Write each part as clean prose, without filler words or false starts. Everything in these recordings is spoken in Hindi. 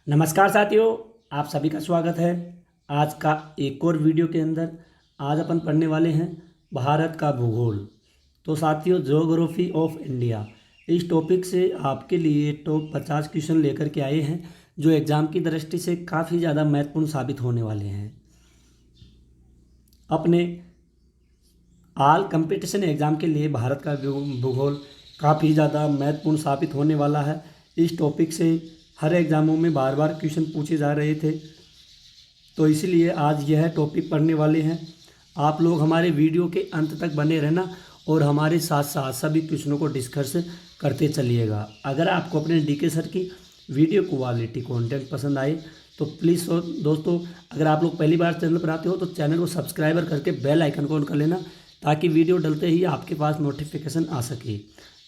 नमस्कार साथियों, आप सभी का स्वागत है आज का एक और वीडियो के अंदर। आज अपन पढ़ने वाले हैं भारत का भूगोल। तो साथियों, ज्योग्राफी ऑफ इंडिया इस टॉपिक से आपके लिए टॉप 50 क्वेश्चन लेकर के आए हैं, जो एग्ज़ाम की दृष्टि से काफ़ी ज़्यादा महत्वपूर्ण साबित होने वाले हैं। अपने ऑल कंपटीशन एग्ज़ाम के लिए भारत का भूगोल काफ़ी ज़्यादा महत्वपूर्ण साबित होने वाला है। इस टॉपिक से हर एग्ज़ामों में बार बार क्वेश्चन पूछे जा रहे थे, तो इसलिए आज यह टॉपिक पढ़ने वाले हैं। आप लोग हमारे वीडियो के अंत तक बने रहना और हमारे साथ साथ सभी क्वेश्चनों को डिस्कस करते चलिएगा। अगर आपको अपने डीके सर की वीडियो क्वालिटी कंटेंट पसंद आए तो प्लीज़ दोस्तों, अगर आप लोग पहली बार चैनल पर आते हो तो चैनल को सब्सक्राइबर करके बेल आइकन को ऑन कर लेना, ताकि वीडियो डलते ही आपके पास नोटिफिकेशन आ सके।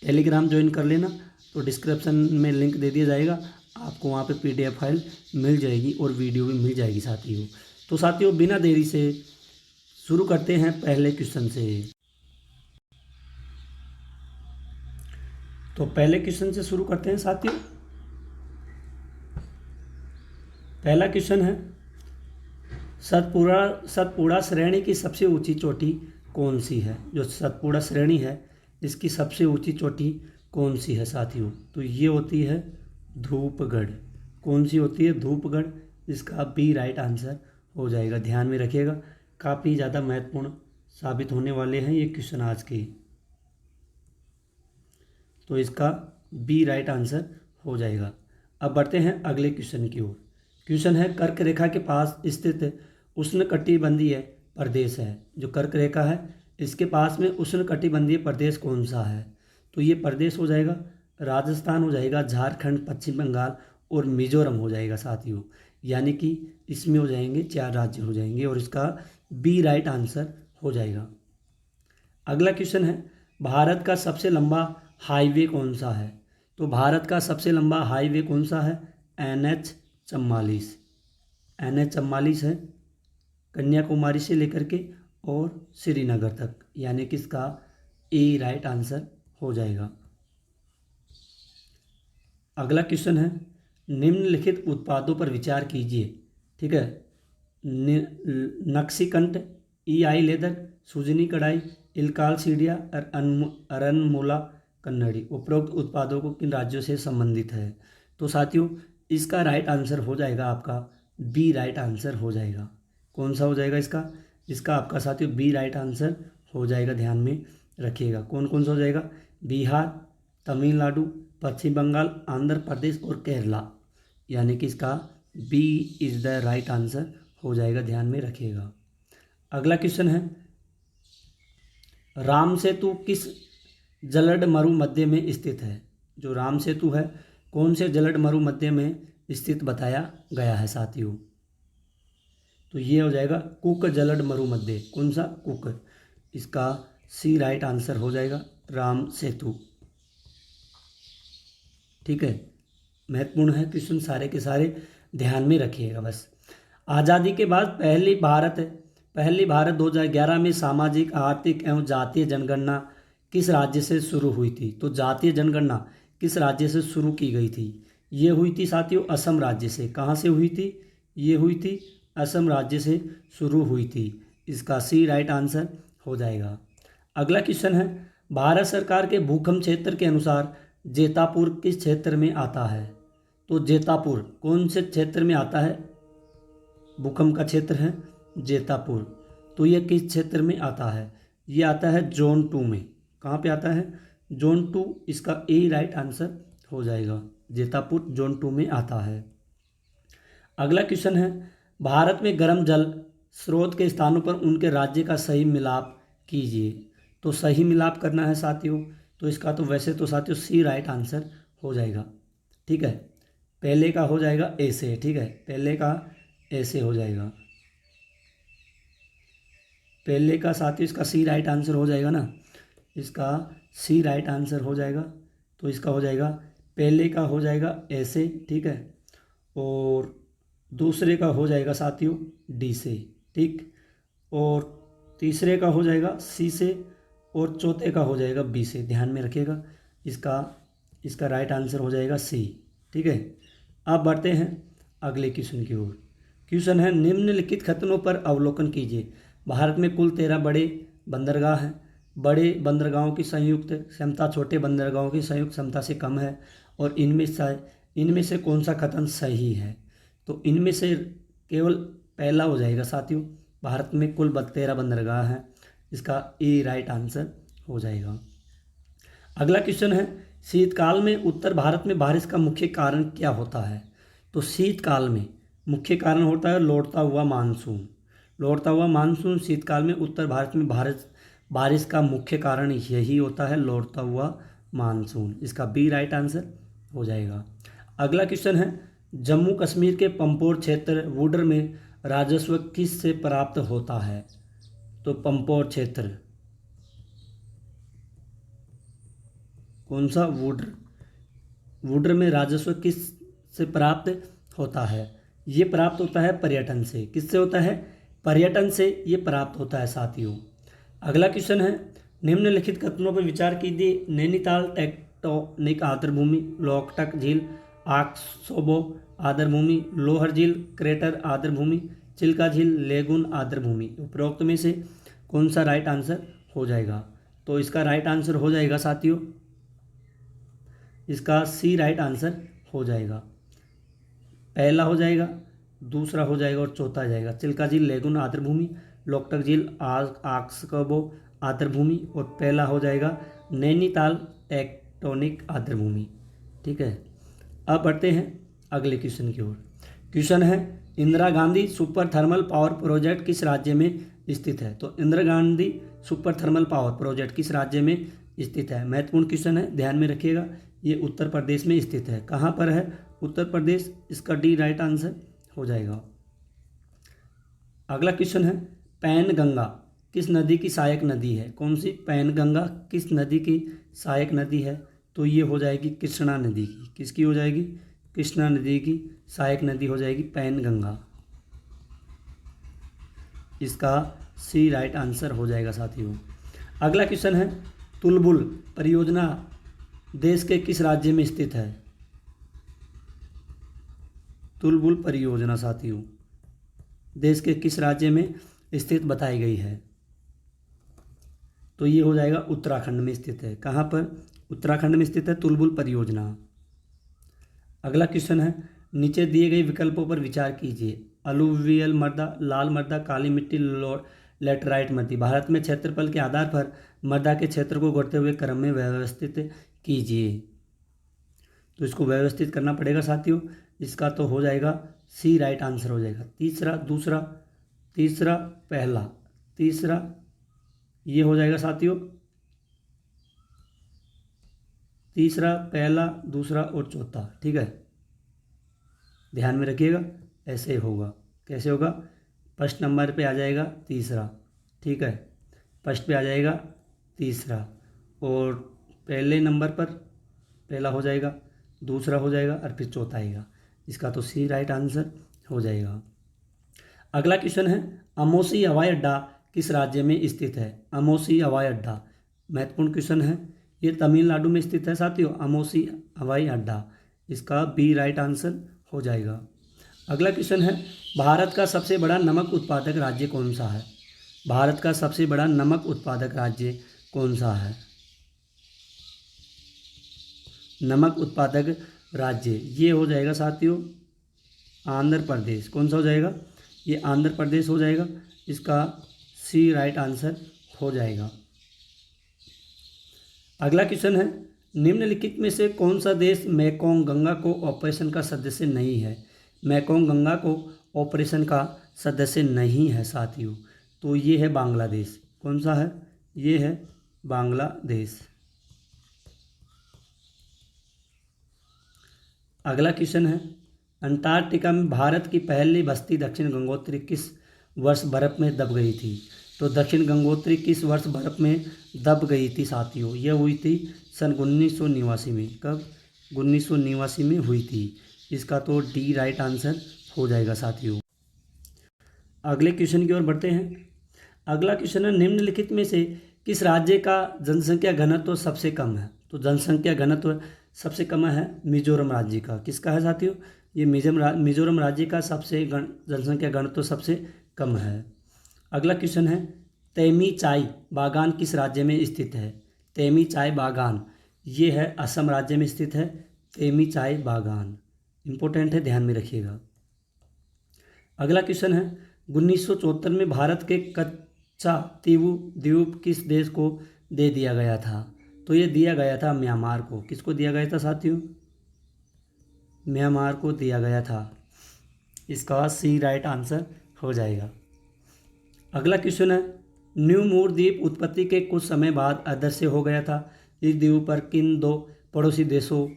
टेलीग्राम ज्वाइन कर लेना, तो डिस्क्रिप्शन में लिंक दे दिया जाएगा, आपको वहाँ पे PDF फाइल मिल जाएगी और वीडियो भी मिल जाएगी साथियों। तो साथियों, बिना देरी से शुरू करते हैं पहले क्वेश्चन से। तो पहले क्वेश्चन से शुरू करते हैं साथियों। पहला क्वेश्चन है, सतपुड़ा श्रेणी की सबसे ऊंची चोटी कौन सी है? जो सतपुड़ा श्रेणी है, इसकी सबसे ऊंची चोटी कौन सी है साथियों? तो ये होती है धूपगढ़। कौन सी होती है? धूपगढ़। इसका बी राइट आंसर हो जाएगा। ध्यान में रखिएगा, काफ़ी ज़्यादा महत्वपूर्ण साबित होने वाले हैं ये क्वेश्चन आज के। तो इसका बी राइट आंसर हो जाएगा। अब बढ़ते हैं अगले क्वेश्चन की ओर। क्वेश्चन है, कर्क रेखा के पास स्थित उष्णकटिबंधीय प्रदेश है। जो कर्क रेखा है, इसके पास में उष्णकटिबंधीय प्रदेश कौन सा है? तो ये प्रदेश हो जाएगा राजस्थान, हो जाएगा झारखंड, पश्चिम बंगाल और मिजोरम हो जाएगा साथियों। यानी कि इसमें हो जाएंगे 4 राज्य हो जाएंगे और इसका बी राइट आंसर हो जाएगा। अगला क्वेश्चन है, भारत का सबसे लंबा हाईवे कौन सा है? तो भारत का सबसे लंबा हाईवे कौन सा है? NH44। NH44 है, कन्याकुमारी से लेकर के और श्रीनगर तक, यानी कि इसका ए राइट आंसर हो जाएगा। अगला क्वेश्चन है, निम्नलिखित उत्पादों पर विचार कीजिए। ठीक है, नक्सीकंठ, EI लेदर, सुजनी कढ़ाई, इलकाल सीढ़िया और अरनमूला कन्नड़ी उपरोक्त उत्पादों को किन राज्यों से संबंधित है? तो साथियों, इसका राइट आंसर हो जाएगा आपका बी राइट आंसर हो जाएगा। कौन सा हो जाएगा इसका? इसका आपका साथियों बी राइट आंसर हो जाएगा। ध्यान में रखिएगा, कौन कौन सा हो जाएगा? बिहार, तमिलनाडु, पश्चिम बंगाल, आंध्र प्रदेश और केरला, यानी कि इसका B is the right answer हो जाएगा। ध्यान में रखिएगा। अगला क्वेश्चन है, राम सेतु किस जलद मरुमध्य में स्थित है? जो राम सेतु है, कौन से जलद मरुमध्य में स्थित बताया गया है साथियों? तो ये हो जाएगा कुक जलद मरुमध्य। कौन सा? कुक। इसका सी राइट आंसर हो जाएगा, राम सेतु। ठीक है, महत्वपूर्ण है क्वेश्चन सारे के सारे, ध्यान में रखिएगा बस। आज़ादी के बाद पहली भारत 2011 में सामाजिक, आर्थिक एवं जातीय जनगणना किस राज्य से शुरू हुई थी? तो जातीय जनगणना किस राज्य से शुरू की गई थी? ये हुई थी साथियों असम राज्य से। कहाँ से हुई थी? ये हुई थी असम राज्य से शुरू हुई थी। इसका सी राइट आंसर हो जाएगा। अगला क्वेश्चन है, भारत सरकार के भूखंड क्षेत्र के अनुसार जेतापुर किस क्षेत्र में आता है? तो जेतापुर कौन से क्षेत्र में आता है? भूकंप का क्षेत्र है जेतापुर। तो यह किस क्षेत्र में आता है? ये आता है जोन 2 में। कहाँ पे आता है? जोन 2। इसका ए राइट आंसर हो जाएगा। जेतापुर जोन 2 में आता है। अगला क्वेश्चन है, भारत में गर्म जल स्रोत के स्थानों पर उनके राज्य का सही मिलाप कीजिए। तो सही मिलाप करना है साथियों, तो इसका तो वैसे तो साथियों सी राइट आंसर हो जाएगा। ठीक है, पहले का हो जाएगा ऐसे। ठीक है, पहले का ऐसे हो जाएगा। पहले का साथियों इसका सी राइट आंसर हो जाएगा ना, इसका सी राइट आंसर हो जाएगा। तो इसका हो जाएगा पहले का हो जाएगा ऐसे। ठीक है, और दूसरे का हो जाएगा साथियों डी से। ठीक, और तीसरे का हो जाएगा सी से और चौथे का हो जाएगा बी से। ध्यान में रखिएगा, इसका राइट आंसर हो जाएगा सी। ठीक है, अब बढ़ते हैं अगले क्वेश्चन की ओर। क्वेश्चन है, निम्नलिखित कथनों पर अवलोकन कीजिए। भारत में कुल 13 बड़े बंदरगाह हैं। बड़े बंदरगाहों की संयुक्त क्षमता छोटे बंदरगाहों की संयुक्त क्षमता से कम है, और इनमें से कौन सा कथन सही है? तो इनमें से केवल पहला हो जाएगा साथियों। भारत में कुल 13 बंदरगाह हैं, इसका ए राइट आंसर हो जाएगा। अगला क्वेश्चन है, शीतकाल में उत्तर भारत में बारिश का मुख्य कारण क्या होता है? तो शीतकाल में मुख्य कारण होता है लौटता हुआ मानसून। लौटता हुआ मानसून शीतकाल में उत्तर भारत में बारिश का मुख्य कारण यही होता है, लौटता हुआ मानसून। इसका बी राइट आंसर हो जाएगा। अगला क्वेश्चन है, जम्मू कश्मीर के पंपोर क्षेत्र वुडर में राजस्व किस से प्राप्त होता है? तो पंपोर क्षेत्र कौन सा? वुडर में राजस्व किस से प्राप्त होता है? ये प्राप्त होता है पर्यटन से। किससे होता है? पर्यटन से ये प्राप्त होता है साथियों। अगला क्वेश्चन है, निम्नलिखित कथनों पर विचार कीजिए। नैनीताल टेक्टोनिक आर्द्रभूमि, लोकटक झील आक्सोबो आर्द्रभूमि, लोहर झील क्रेटर आर्द्रभूमि, चिल्का झील लेगुन आर्द्रभूमि। उपरोक्त में से कौन सा राइट आंसर हो जाएगा? तो इसका राइट आंसर हो जाएगा साथियों, इसका सी राइट आंसर हो जाएगा। पहला हो जाएगा, दूसरा हो जाएगा और चौथा हो जाएगा। चिल्का झील लेगुन आर्द्रभूमि, लोकटक झील आक्सकबो आर्द्रभूमि, और पहला हो जाएगा नैनीताल टेक्टोनिक आर्द्रभूमि। ठीक है, अब बढ़ते हैं अगले क्वेश्चन की ओर। क्वेश्चन है, Indira Gandhi super thermal power project किस राज्य में स्थित है? तो Indira Gandhi super thermal power project किस राज्य में स्थित है? महत्वपूर्ण क्वेश्चन है, ध्यान में रखिएगा। ये उत्तर प्रदेश में स्थित है। कहाँ पर है? उत्तर प्रदेश। इसका डी राइट आंसर हो जाएगा। अगला क्वेश्चन है, पैनगंगा किस नदी की सहायक नदी है? कौन सी? पैनगंगा किस नदी की सहायक नदी है? तो ये हो जाएगी कृष्णा नदी की। किसकी हो जाएगी? कृष्णा नदी की सहायक नदी हो जाएगी पैनगंगा। इसका सी राइट आंसर हो जाएगा साथियों। अगला क्वेश्चन है, तुलबुल परियोजना देश के किस राज्य में स्थित है? तुलबुल परियोजना साथियों देश के किस राज्य में स्थित बताई गई है? तो ये हो जाएगा उत्तराखंड में स्थित है। कहाँ पर? उत्तराखंड में स्थित है तुलबुल परियोजना। अगला क्वेश्चन है, नीचे दिए गए विकल्पों पर विचार कीजिए। अलुवियल मृदा, लाल मृदा, काली मिट्टी, लेटराइट मृदा। भारत में क्षेत्रफल के आधार पर मृदा के क्षेत्र को घटते हुए क्रम में व्यवस्थित कीजिए। तो इसको व्यवस्थित करना पड़ेगा साथियों। इसका तो हो जाएगा सी राइट आंसर हो जाएगा। तीसरा, दूसरा, तीसरा, पहला, तीसरा, ये हो जाएगा साथियों। तीसरा, पहला, दूसरा और चौथा। ठीक है, ध्यान में रखिएगा, ऐसे होगा। कैसे होगा? फर्स्ट नंबर पे आ जाएगा तीसरा। ठीक है, फर्स्ट पे आ जाएगा तीसरा, और पहले नंबर पर पहला हो जाएगा, दूसरा हो जाएगा और फिर चौथा आएगा। इसका तो सी राइट आंसर हो जाएगा। अगला क्वेश्चन है, अमोसी हवाई अड्डा किस राज्य में स्थित है? अमोसी हवाई अड्डा महत्वपूर्ण क्वेश्चन है। ये तमिलनाडु में स्थित है साथियों, अमोसी हवाई अड्डा। इसका बी राइट आंसर हो जाएगा। अगला क्वेश्चन है, भारत का सबसे बड़ा नमक उत्पादक राज्य कौन सा है? भारत का सबसे बड़ा नमक उत्पादक राज्य कौन सा है? नमक उत्पादक राज्य ये हो जाएगा साथियों आंध्र प्रदेश। कौन सा हो जाएगा? ये आंध्र प्रदेश हो जाएगा। इसका सी राइट आंसर हो जाएगा। अगला क्वेश्चन है, निम्नलिखित में से कौन सा देश मेकोंग गंगा को ऑपरेशन का सदस्य नहीं है? मेकोंग गंगा को ऑपरेशन का सदस्य नहीं है साथियों। तो ये है बांग्लादेश। कौन सा है? ये है बांग्लादेश। अगला क्वेश्चन है, अंटार्कटिका में भारत की पहली बस्ती दक्षिण गंगोत्री किस वर्ष बर्फ में दब गई थी? तो दक्षिण गंगोत्री किस वर्ष बर्फ में दब गई थी साथियों? यह हुई थी सन 1989 में। कब? 1989 में हुई थी। इसका तो डी राइट आंसर हो जाएगा साथियों। अगले क्वेश्चन की ओर बढ़ते हैं। अगला क्वेश्चन है, निम्नलिखित में से किस राज्य का जनसंख्या घनत्व सबसे कम है? तो जनसंख्या घनत्व सबसे कम है मिजोरम राज्य का। किसका है साथियों? ये मिजोरम राज्य का सबसे जनसंख्या घनत्व सबसे कम है। अगला क्वेश्चन है, तेमी चाय बागान किस राज्य में स्थित है? तेमी चाय बागान ये है असम राज्य में स्थित है। तेमी चाय बागान इंपॉर्टेंट है, ध्यान में रखिएगा। अगला क्वेश्चन है, 1974 में भारत के कच्चा तीवू द्वीप किस देश को दे दिया गया था? तो ये दिया गया था म्यांमार को। किसको दिया गया था साथियों? म्यांमार को दिया गया था। इसका सी राइट आंसर हो जाएगा। अगला क्वेश्चन है, न्यू मूर द्वीप उत्पत्ति के कुछ समय बाद अदृश्य हो गया था। इस द्वीप पर किन दो पड़ोसी देशों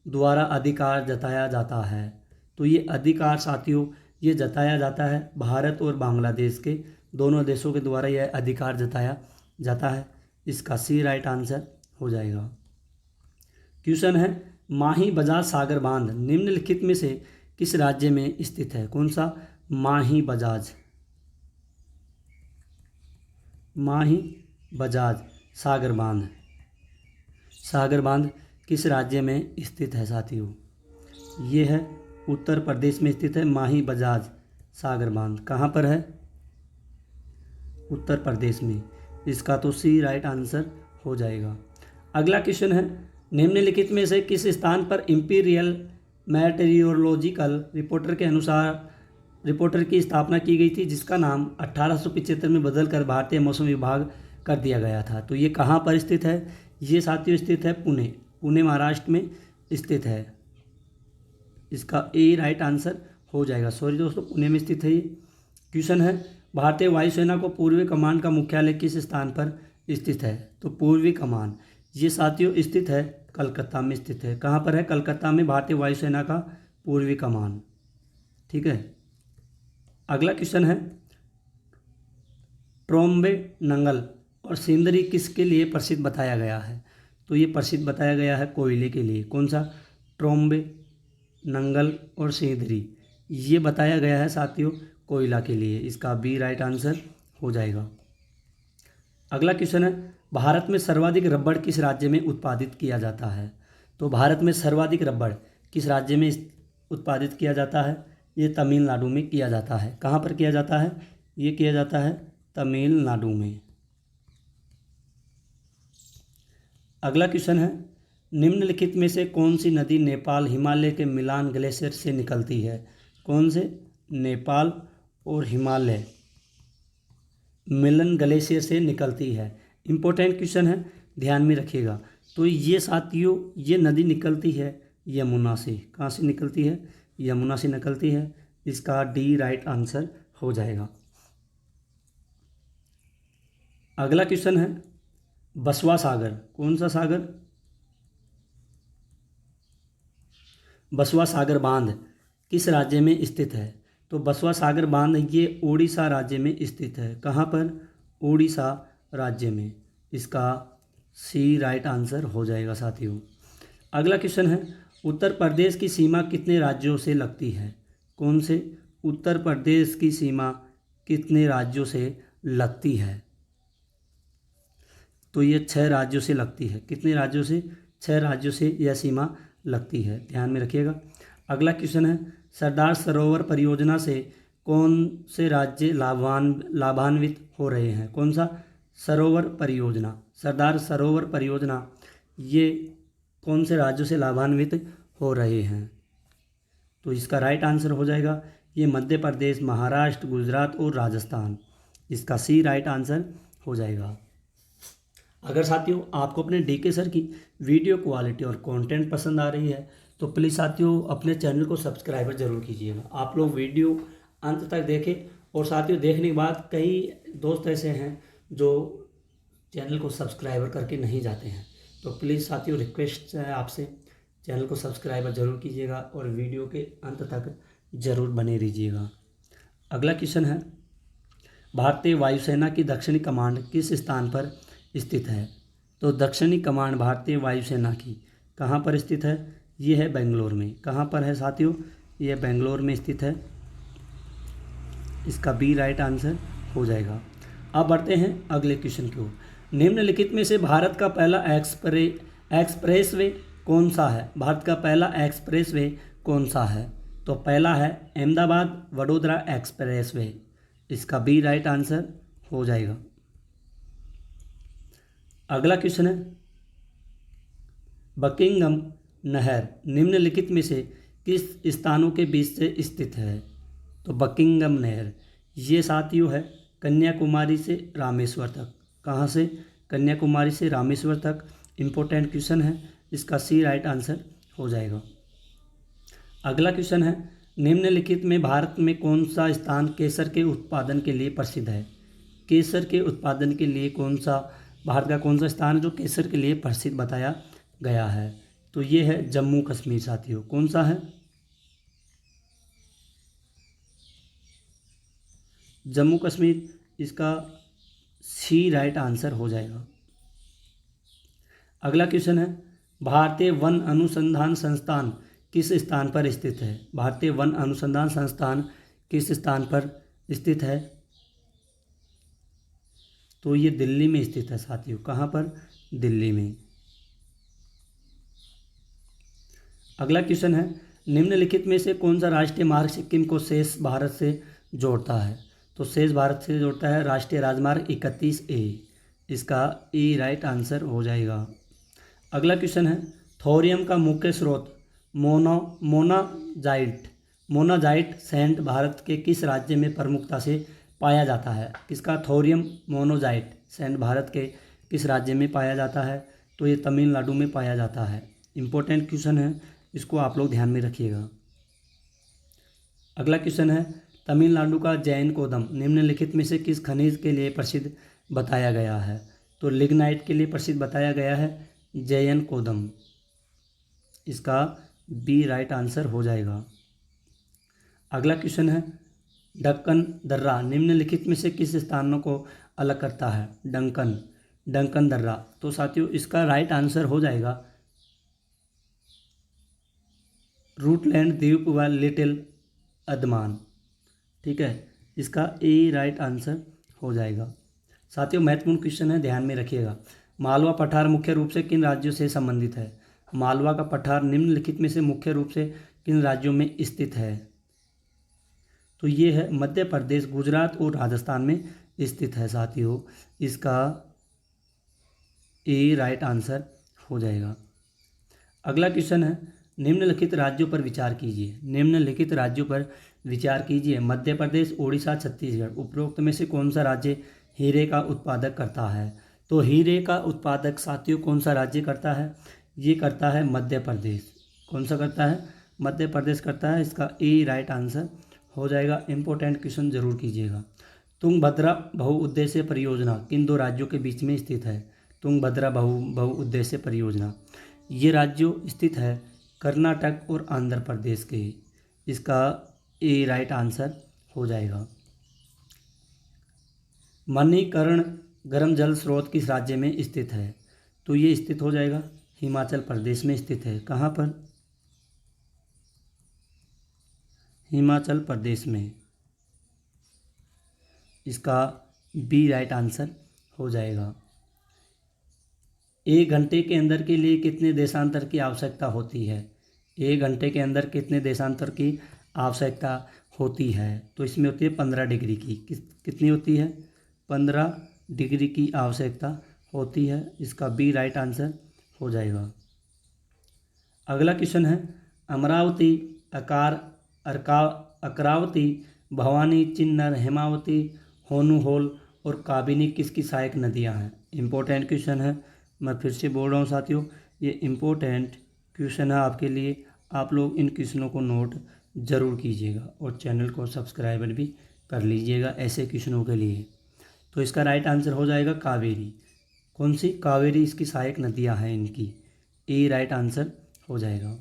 द्वारा अधिकार जताया जाता है? तो ये अधिकार साथियों ये जताया जाता है भारत और बांग्लादेश के दोनों देशों के द्वारा यह अधिकार जताया जाता है। इसका सी राइट आंसर हो जाएगा। क्वेश्चन है, माही बजाज सागर बांध निम्नलिखित में से किस राज्य में स्थित है? कौन सा? माही बजाज सागर बांध किस राज्य में स्थित है साथियों? ये है उत्तर प्रदेश में स्थित है। माही बजाज सागर बांध कहाँ पर है? उत्तर प्रदेश में। इसका तो सी राइट आंसर हो जाएगा। अगला क्वेश्चन है, निम्नलिखित में से किस स्थान पर इंपीरियल मेटेरियोलॉजिकल रिपोर्टर की स्थापना की गई थी, जिसका नाम 1875 में बदलकर भारतीय मौसम विभाग कर दिया गया था? तो ये कहाँ पर स्थित है? ये साथियों स्थित है पुणे महाराष्ट्र में स्थित है। इसका ए राइट आंसर हो जाएगा। सॉरी दोस्तों, पुणे में स्थित है ये। क्वेश्चन है, भारतीय वायुसेना को पूर्वी कमान का मुख्यालय किस स्थान पर स्थित है? तो पूर्वी कमान ये साथियों स्थित है कलकत्ता में स्थित है। कहाँ पर है? कलकत्ता में भारतीय वायुसेना का पूर्वी कमान। ठीक है। अगला क्वेश्चन है, ट्रोम्बे नंगल और सिंदरी किसके लिए प्रसिद्ध बताया गया है? तो ये प्रसिद्ध बताया गया है कोयले के लिए। कौन सा? ट्रोम्बे नंगल और सिंदरी ये बताया गया है साथियों कोयला के लिए। इसका बी राइट आंसर हो जाएगा। अगला क्वेश्चन है, भारत में सर्वाधिक रबड़ किस राज्य में उत्पादित किया जाता है? तो भारत में सर्वाधिक रबड़ किस राज्य में उत्पादित किया जाता है? ये तमिलनाडु में किया जाता है। कहाँ पर किया जाता है? ये किया जाता है तमिलनाडु में। अगला क्वेश्चन है, निम्नलिखित में से कौन सी नदी नेपाल हिमालय के मिलान ग्लेशियर से निकलती है? कौन से? नेपाल और हिमालय मिलन ग्लेशियर से निकलती है। इम्पोर्टेंट क्वेश्चन है, ध्यान में रखिएगा। तो ये साथियों ये नदी निकलती है यमुना से। कहाँ से निकलती है? यमुना से निकलती है। इसका डी राइट आंसर हो जाएगा। अगला क्वेश्चन है, बसवा सागर कौन सा सागर? बसवा सागर बांध किस राज्य में स्थित है? तो बसवा सागर बांध ये ओडिशा राज्य में स्थित है। कहाँ पर? ओडिशा राज्य में। इसका सी राइट आंसर हो जाएगा साथियों। अगला क्वेश्चन है, उत्तर प्रदेश की सीमा कितने राज्यों से लगती है? कौन से? उत्तर प्रदेश की सीमा कितने राज्यों से लगती है? तो ये 6 राज्यों से लगती है। कितने राज्यों से? 6 राज्यों से यह सीमा लगती है, ध्यान में रखिएगा। अगला क्वेश्चन है, सरदार सरोवर परियोजना से कौन से राज्य लाभान्वित हो रहे हैं? कौन सा? सरोवर परियोजना, सरदार सरोवर परियोजना ये कौन से राज्यों से लाभान्वित हो रहे हैं? तो इसका राइट आंसर हो जाएगा ये मध्य प्रदेश, महाराष्ट्र, गुजरात और राजस्थान। इसका सी राइट आंसर हो जाएगा। अगर साथियों आपको अपने डीके सर की वीडियो क्वालिटी और कंटेंट पसंद आ रही है तो प्लीज़ साथियों अपने चैनल को सब्सक्राइब जरूर कीजिएगा। आप लोग वीडियो अंत तक देखें। और साथियों देखने के बाद कई दोस्त ऐसे हैं जो चैनल को सब्सक्राइबर करके नहीं जाते हैं, तो प्लीज़ साथियों रिक्वेस्ट है आपसे चैनल को सब्सक्राइब जरूर कीजिएगा और वीडियो के अंत तक ज़रूर बने रहिएगा। अगला क्वेश्चन है, भारतीय वायुसेना की दक्षिणी कमांड किस स्थान पर स्थित है? तो दक्षिणी कमांड भारतीय वायुसेना की कहाँ पर स्थित है? ये है बेंगलोर में। कहाँ पर है साथियों? ये बेंगलोर में स्थित है। इसका बी राइट आंसर हो जाएगा। अब बढ़ते हैं अगले क्वेश्चन की ओर। निम्नलिखित में से भारत का पहला एक्सप्रेसवे कौन सा है? भारत का पहला एक्सप्रेसवे कौन सा है? तो पहला है अहमदाबाद वडोदरा एक्सप्रेसवे, इसका बी राइट आंसर हो जाएगा। अगला क्वेश्चन है बकिंगम नहर निम्नलिखित में से किस स्थानों के बीच से स्थित है? तो बकिंगम नहर ये साथियों है कन्याकुमारी से रामेश्वर तक। कहाँ से? कन्याकुमारी से रामेश्वर तक। इम्पोर्टेंट क्वेश्चन है, इसका सी राइट आंसर हो जाएगा। अगला क्वेश्चन है निम्नलिखित में भारत में कौन सा स्थान केसर के उत्पादन के लिए प्रसिद्ध है? केसर के उत्पादन के लिए भारत का कौन सा स्थान है जो केसर के लिए प्रसिद्ध बताया गया है? तो ये है जम्मू कश्मीर साथियों। कौन सा है? जम्मू कश्मीर, इसका सी राइट आंसर हो जाएगा। अगला क्वेश्चन है भारतीय वन अनुसंधान संस्थान किस स्थान पर स्थित है? भारतीय वन अनुसंधान संस्थान किस स्थान पर स्थित है? तो ये दिल्ली में स्थित है साथियों। कहाँ पर? दिल्ली में। अगला क्वेश्चन है निम्नलिखित में से कौन सा राष्ट्रीय मार्ग सिक्किम को शेष भारत से जोड़ता है? तो शेष भारत से जोड़ता है राष्ट्रीय राजमार्ग 31A, इसका ई राइट आंसर हो जाएगा। अगला क्वेश्चन है थोरियम का मुख्य स्रोत मोनाजाइट सैंड भारत के किस राज्य में प्रमुखता से पाया जाता है? किसका? थोरियम मोनोजाइट सैंड भारत के किस राज्य में पाया जाता है? तो ये तमिलनाडु में पाया जाता है। इम्पोर्टेंट क्वेश्चन है, इसको आप लोग ध्यान में रखिएगा। अगला क्वेश्चन है तमिलनाडु का जैन कोदम निम्नलिखित में से किस खनिज के लिए प्रसिद्ध बताया गया है? तो लिग्नाइट के लिए प्रसिद्ध बताया गया है जैन कोदम, इसका बी राइट आंसर हो जाएगा। अगला क्वेश्चन है डक्कन दर्रा निम्नलिखित में से किस स्थानों को अलग करता है? डंकन दर्रा। तो साथियों इसका राइट आंसर हो जाएगा रूटलैंड द्वीप व लिटिल अंडमान। ठीक है, इसका ए राइट आंसर हो जाएगा। साथियों महत्वपूर्ण क्वेश्चन है, ध्यान में रखिएगा। मालवा पठार मुख्य रूप से किन राज्यों से संबंधित है? मालवा का पठार निम्नलिखित में से मुख्य रूप से किन राज्यों में स्थित है? तो ये है मध्य प्रदेश, गुजरात और राजस्थान में स्थित है साथियों, इसका ए राइट आंसर हो जाएगा। अगला क्वेश्चन है निम्नलिखित राज्यों पर विचार कीजिए। निम्नलिखित राज्यों पर विचार कीजिए। मध्य प्रदेश, उड़ीसा, छत्तीसगढ़। उपरोक्त में से कौन सा राज्य हीरे का उत्पादक करता है? तो हीरे का उत्पादक साथियों कौन सा राज्य करता है? ये करता है मध्य प्रदेश। कौन सा करता है? मध्य प्रदेश करता है, इसका ए राइट आंसर हो जाएगा। इंपॉर्टेंट क्वेश्चन जरूर कीजिएगा। तुंगभद्रा बहुउद्देश्य परियोजना किन दो राज्यों के बीच में स्थित है? तुंगभद्रा बहुउद्देश्य परियोजना ये राज्यों स्थित है कर्नाटक और आंध्र प्रदेश के, इसका ए राइट आंसर हो जाएगा। मणिकर्ण गर्म जल स्रोत किस राज्य में स्थित है? तो ये स्थित हो जाएगा हिमाचल प्रदेश में स्थित है। कहाँ पर? हिमाचल प्रदेश में, इसका बी राइट आंसर हो जाएगा। 1 घंटे के अंदर के लिए कितने देशांतर की आवश्यकता होती है? 1 घंटे के अंदर कितने देशांतर की आवश्यकता होती है? तो इसमें होती है 15 डिग्री की। कितनी होती है? 15 डिग्री की आवश्यकता होती है, इसका बी राइट आंसर हो जाएगा। अगला क्वेश्चन है अमरावती, अकरावती, भवानी, चिन्नर, हेमावती, होनुहोल और काबिनी किसकी सहायक नदियां हैं? इम्पोर्टेंट क्वेश्चन है, मैं फिर से बोल रहा हूँ साथियों, ये इम्पोर्टेंट क्वेश्चन है आपके लिए। आप लोग इन क्वेश्चनों को नोट ज़रूर कीजिएगा और चैनल को सब्सक्राइब भी कर लीजिएगा ऐसे क्वेश्चनों के लिए। तो इसका राइट आंसर हो जाएगा कावेरी। कौन सी? कावेरी इसकी सहायक नदियां हैं इनकी, ए राइट आंसर हो जाएगा।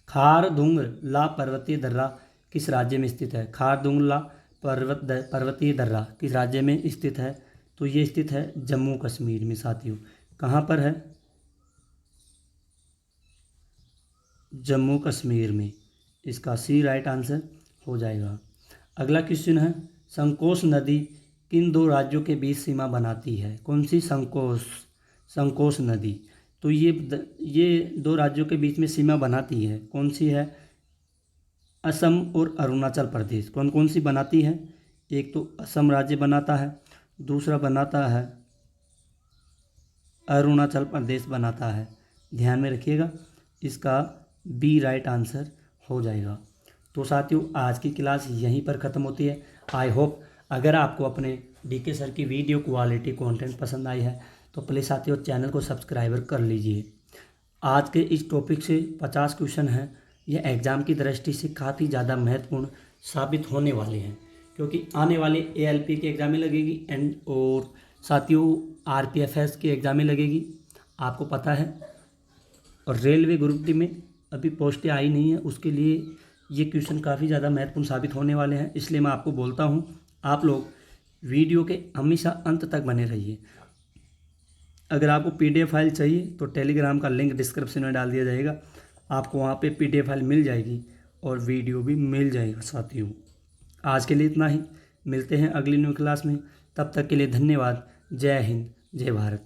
खारदुंगला पर्वतीय दर्रा किस राज्य में स्थित है? खारदुंगला पर्वतीय दर्रा किस राज्य में स्थित है? तो ये स्थित है जम्मू कश्मीर में साथियों। कहाँ पर है? जम्मू कश्मीर में, इसका सी राइट आंसर हो जाएगा। अगला क्वेश्चन है संकोश नदी किन दो राज्यों के बीच सीमा बनाती है? कौन सी? संकोश नदी। तो ये दो राज्यों के बीच में सीमा बनाती है, कौन सी है? असम और अरुणाचल प्रदेश। कौन कौन सी बनाती है? एक तो असम राज्य बनाता है, दूसरा बनाता है अरुणाचल प्रदेश बनाता है। ध्यान में रखिएगा, इसका बी राइट आंसर हो जाएगा। तो साथियों, आज की क्लास यहीं पर ख़त्म होती है। आई होप अगर आपको अपने डीके सर की वीडियो क्वालिटी कंटेंट पसंद आई है तो प्लीज़ साथियों चैनल को सब्सक्राइबर कर लीजिए। आज के इस टॉपिक से 50 क्वेश्चन हैं, यह एग्ज़ाम की दृष्टि से काफ़ी ज़्यादा महत्वपूर्ण साबित होने वाले हैं, क्योंकि आने वाले ALP की एग्ज़ामें लगेगी और साथियों RPFS की एग्ज़ामें लगेगी, आपको पता है। और रेलवे ग्रुप डी में अभी पोस्टें आई नहीं है, उसके लिए ये क्वेश्चन काफ़ी ज़्यादा महत्वपूर्ण साबित होने वाले हैं। इसलिए मैं आपको बोलता हूँ, आप लोग वीडियो के हमेशा अंत तक बने रहिए। अगर आपको PDF फाइल चाहिए तो टेलीग्राम का लिंक डिस्क्रिप्शन में डाल दिया जाएगा, आपको वहाँ पे PDF फाइल मिल जाएगी और वीडियो भी मिल जाएगा। साथियों, आज के लिए इतना ही, मिलते हैं अगली न्यू क्लास में। तब तक के लिए धन्यवाद। जय हिंद, जय भारत।